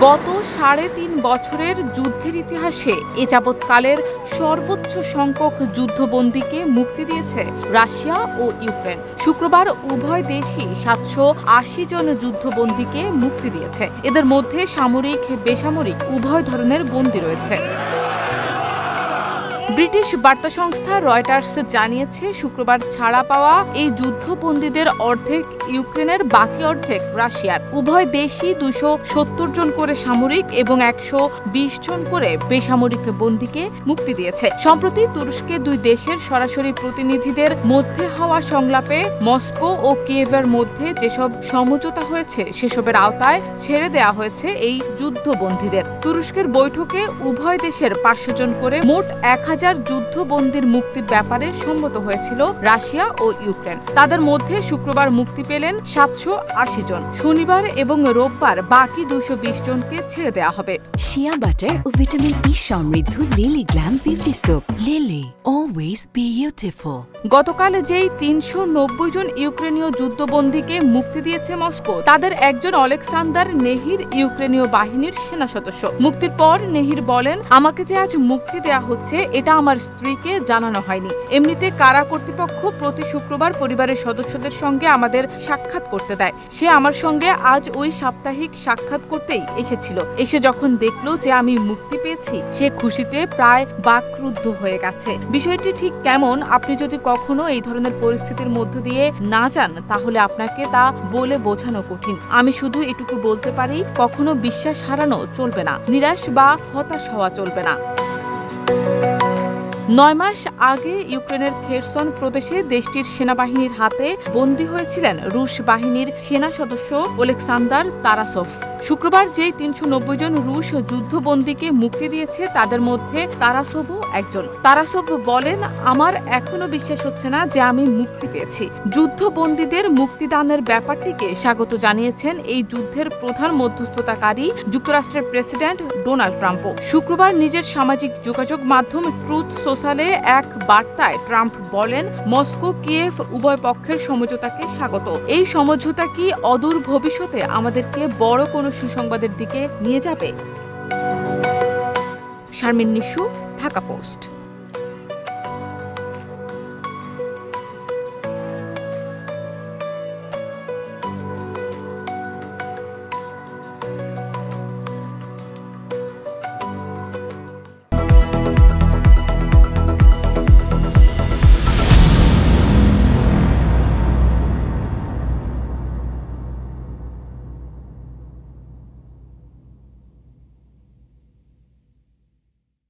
গত ৩.৫ বছরের যুদ্ধের ইতিহাসে এ যাবৎকালের সর্বোচ্চ সংখ্যক যুদ্ধবন্দীকে মুক্তি দিয়েছে রাশিয়া ও ইউক্রেন। শুক্রবার উভয় দেশই ৭৮০ জন যুদ্ধবন্দীকে মুক্তি দিয়েছে। এদের মধ্যে সামরিক, বেসামরিক উভয় ধরনের বন্দী রয়েছে। ব্রিটিশ বার্তা সংস্থা রয়টার্স জানিয়েছে, শুক্রবার ছাড়া পাওয়া এই যুদ্ধবন্দীদের অর্ধেক ইউক্রেনের, বাকি অর্ধেক রাশিয়ার। উভয় দেশই ২৭০ জন করে সামরিক এবং ১২০ জন করে বেসামরিক বন্দীকে মুক্তি দিয়েছে। সম্প্রতি তুরস্কে দুই দেশের সরাসরি প্রতিনিধিদের মধ্যে হওয়া সংলাপে মস্কো ও কিয়েভের মধ্যে যেসব সমঝোতা হয়েছে সেসবের আওতায় ছেড়ে দেওয়া হয়েছে এই যুদ্ধবন্দীদের। তুরস্কের বৈঠকে উভয় দেশের ৫০০ জন করে মোট ১,০০০ যুদ্ধবন্দীর মুক্তির ব্যাপারে সম্মত হয়েছিল রাশিয়া ও ইউক্রেন। তাদের মধ্যে শুক্রবার মুক্তি পেলেন ৭৮০ জন। শনিবার এবং রোববার বাকি ২২০ জনকে ছেড়ে দেওয়া হবে। শিয়া বাটার ও ভিটামিন ই সমৃদ্ধ lily glam beauty soap. Lily, always beautiful. গতকাল যেই ৩৯০ জন ইউক্রেনীয় যুদ্ধবন্দীকে মুক্তি দিয়েছে মস্কো, তাদের একজন অলেকসান্দার নেহির ইউক্রেনীয় বাহিনীর সেনা সদস্য। মুক্তির পর নেহির বলেন, আমাকে যে আজ মুক্তি দেয়া হচ্ছে এটা আমার স্ত্রীকে জানানো হয়নি। এমনিতে কারা কর্তৃপক্ষ প্রতি শুক্রবার পরিবারের সদস্যদের সঙ্গে আমাদের সাক্ষাৎ করতে দেয়। সে আমার সঙ্গে আজ ওই সাপ্তাহিক সাক্ষাৎ করতেই এসেছিল। এসে যখন দেখলো যে আমি মুক্তি পেয়েছি, সে খুশিতে প্রায় বাকরুদ্ধ হয়ে গেছে। বিষয়টি ঠিক কেমন, আপনি যদি কখনো এই ধরনের পরিস্থিতির মধ্য দিয়ে না যান, তাহলে আপনাকে তা বলে বোঝানো কঠিন। আমি শুধু এটুকু বলতে পারি, কখনো বিশ্বাস হারানো চলবে না, নিরাশ বা হতাশ হওয়া চলবে না। ৯ মাস আগে ইউক্রেনের খেরসন প্রদেশে দেশটির সেনাবাহিনীর হাতে বন্দী হয়েছিলেন রুশ বাহিনীর সেনা সদস্য ওলেকসান্দার তারাসোভ। শুক্রবার যেই ৩৯০ জন রুশ যুদ্ধবন্দীকে মুক্তি দিয়েছে, তাদের মধ্যে তারাসোভও একজন। তারাসোভ বলেন, আমার এখনো বিশ্বাস হচ্ছে না যে আমি মুক্তি পেয়েছি। যুদ্ধবন্দীদের মুক্তিদানের ব্যাপারটিকে স্বাগত জানিয়েছেন এই যুদ্ধের প্রধান মধ্যস্থতাকারী যুক্তরাষ্ট্রের প্রেসিডেন্ট ডোনাল্ড ট্রাম্পও। শুক্রবার নিজের সামাজিক যোগাযোগ মাধ্যম ট্রুথ সোশ্যালে এক বার্তায় ট্রাম্প বলেন, মস্কো কিয়েভ উভয় পক্ষের সমঝোতাকে স্বাগত। এই সমঝোতা কি অদূর ভবিষ্যতে আমাদেরকে বড় কোনো সুসংবাদের দিকে নিয়ে যাবে? শারমিন নিশু, ঢাকা পোস্ট।